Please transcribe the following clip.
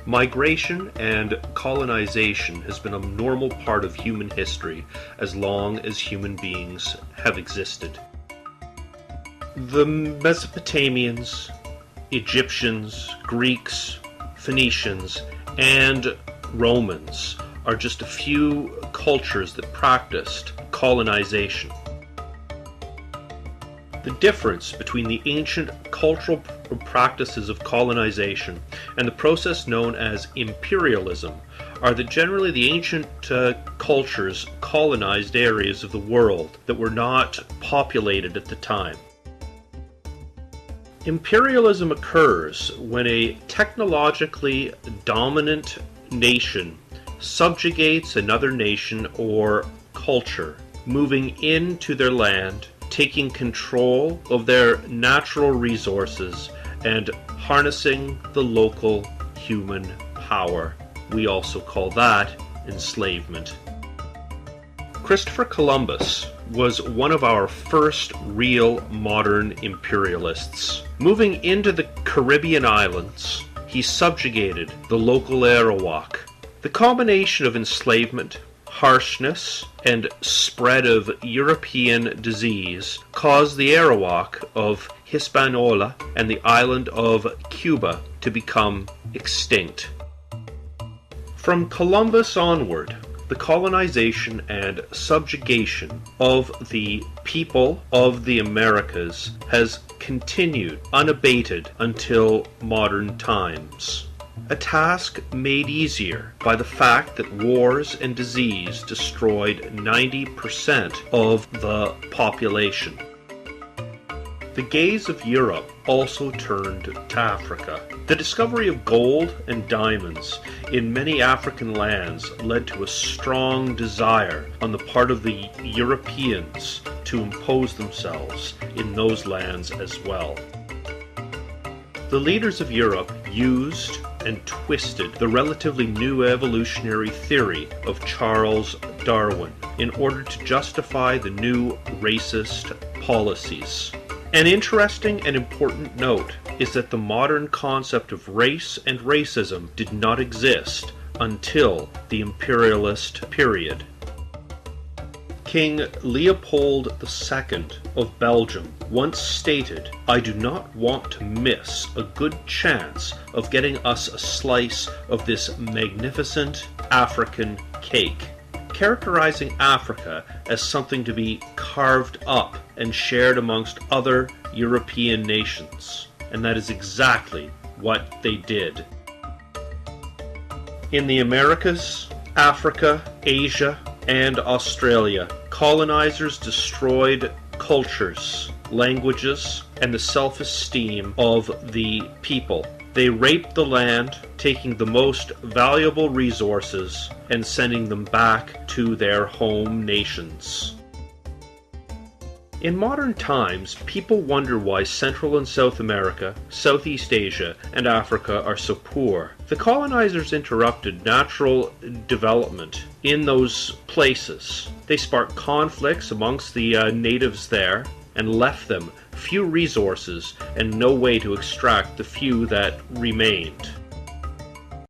Migration and colonization has been a normal part of human history as long as human beings have existed. The Mesopotamians, Egyptians, Greeks, Phoenicians, and Romans are just a few cultures that practiced colonization. The difference between the ancient cultural practices of colonization and the process known as imperialism are that generally the ancient cultures colonized areas of the world that were not populated at the time. Imperialism occurs when a technologically dominant nation subjugates another nation or culture, moving into their land, taking control of their natural resources, and harnessing the local human power. We also call that enslavement. Christopher Columbus was one of our first real modern imperialists. Moving into the Caribbean islands, he subjugated the local Arawak. The combination of enslavement, harshness, and spread of European disease caused the Arawak of Hispaniola and the island of Cuba to become extinct. From Columbus onward, the colonization and subjugation of the people of the Americas has continued unabated until modern times. A task made easier by the fact that wars and disease destroyed 90% of the population. The gaze of Europe also turned to Africa. The discovery of gold and diamonds in many African lands led to a strong desire on the part of the Europeans to impose themselves in those lands as well. The leaders of Europe used and twisted the relatively new evolutionary theory of Charles Darwin in order to justify the new racist policies. An interesting and important note is that the modern concept of race and racism did not exist until the imperialist period. King Leopold II of Belgium once stated, "I do not want to miss a good chance of getting us a slice of this magnificent African cake," characterizing Africa as something to be carved up and shared amongst other European nations. And that is exactly what they did. In the Americas, Africa, Asia, and Australia, colonizers destroyed cultures, languages, and the self-esteem of the people. They raped the land, taking the most valuable resources and sending them back to their home nations. In modern times, people wonder why Central and South America, Southeast Asia, and Africa are so poor. The colonizers interrupted natural development in those places. They sparked conflicts amongst the natives there and left them few resources and no way to extract the few that remained.